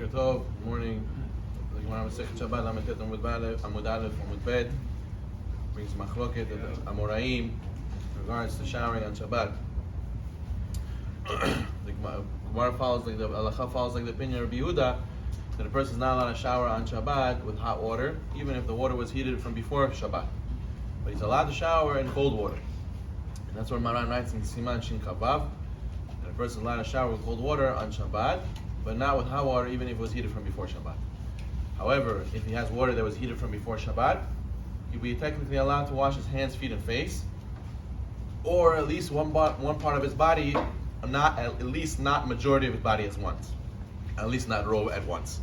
Boker Tov, good morning. The Gemara Masechet Shabbat, Lamed Amud Aleph, Amud Bet, brings Machloket, Amoraim, in regards to showering on Shabbat. The Gemara follows like the Halacha follows like the opinion of Rabbi Yehuda that a person is not allowed to shower on Shabbat with hot water, even if the water was heated from before Shabbat. But he's allowed to shower in cold water. And that's what Maran writes in Siman Shin Kavav, that a person is allowed to shower with cold water on Shabbat, but not with hot water, even if it was heated from before Shabbat. However, if he has water that was heated from before Shabbat, he'll be technically allowed to wash his hands, feet, and face, or at least one part of his body, at least not majority of his body at once, at least not row at once.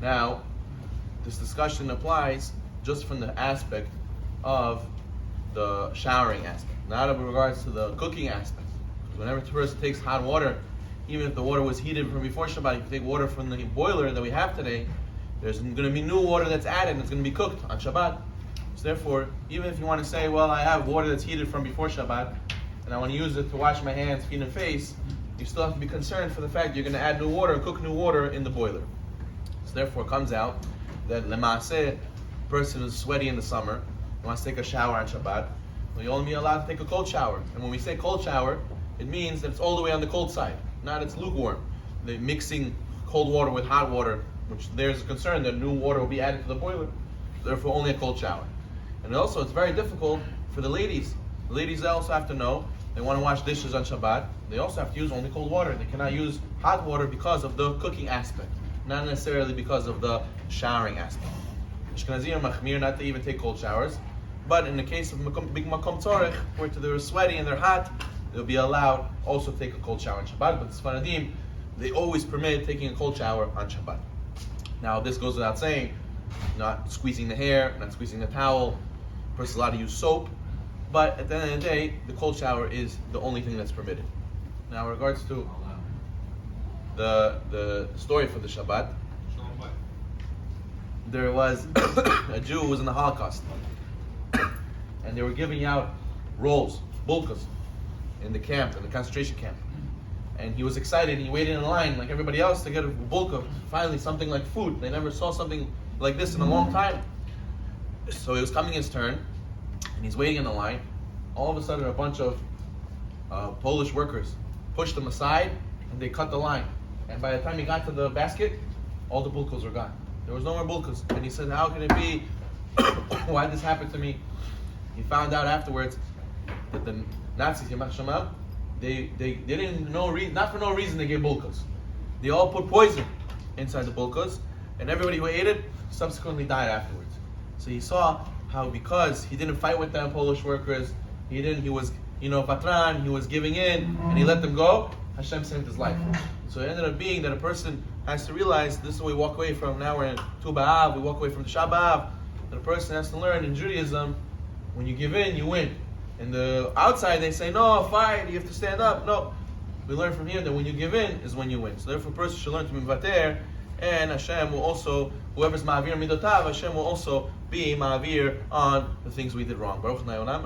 Now, this discussion applies just from the aspect of the showering aspect, not in regards to the cooking aspect. Because whenever a person takes hot water, even if the water was heated from before Shabbat, if you take water from the boiler that we have today, there's going to be new water that's added and it's going to be cooked on Shabbat. So therefore, even if you want to say, well, I have water that's heated from before Shabbat, and I want to use it to wash my hands, feet, and face, you still have to be concerned for the fact you're going to add new water, cook new water in the boiler. So therefore, it comes out that Lemaaseh, a person who's sweaty in the summer, wants to take a shower on Shabbat, well, you'll only be allowed to take a cold shower. And when we say cold shower, it means that it's all the way on the cold side, not it's lukewarm. The mixing cold water with hot water, which there's a concern that new water will be added to the boiler, therefore only a cold shower. And also, it's very difficult for the ladies. The ladies also have to know, they want to wash dishes on Shabbat, they also have to use only cold water. They cannot use hot water because of the cooking aspect, not necessarily because of the showering aspect. Ashkenazim are machmir not to even take cold showers, but in the case of big makom tzorech, where they're sweaty and they're hot, they'll be allowed also to take a cold shower on Shabbat. But the Sfaradim, they always permit taking a cold shower on Shabbat. Now, this goes without saying, not squeezing the hair, not squeezing the towel. A person's allowed to use soap, but at the end of the day, the cold shower is the only thing that's permitted. Now, in regards to the story for the Shabbat, there was a Jew who was in the Holocaust, and they were giving out rolls, bulkas, in the camp, in the concentration camp. And he was excited, he waited in line like everybody else to get a bulka, finally something like food. They never saw something like this in a long time. So it was coming his turn, and he's waiting in the line. All of a sudden, a bunch of Polish workers pushed him aside, and they cut the line. And by the time he got to the basket, all the bulkas were gone. There was no more bulkas. And he said, how can it be? Why did this happen to me? He found out afterwards that the Nazis, Yamach Shema, they didn't know, not for no reason they gave bulkas. They all put poison inside the bulkas, and everybody who ate it subsequently died afterwards. So he saw how because he didn't fight with them Polish workers, he was vatran, he was giving in, and he let them go, Hashem saved his life. So it ended up being that a person has to realize, this is what we walk away from, now we're in Tu B'Av, we walk away from the Shabbat, that a person has to learn in Judaism, when you give in, you win. In the outside, they say, no, fight, you have to stand up. No. We learn from here that when you give in is when you win. So therefore, a person should learn to be mivater, and Hashem will also, whoever's ma'avir midotav, Hashem will also be ma'avir on the things we did wrong. Baruch Nayolam.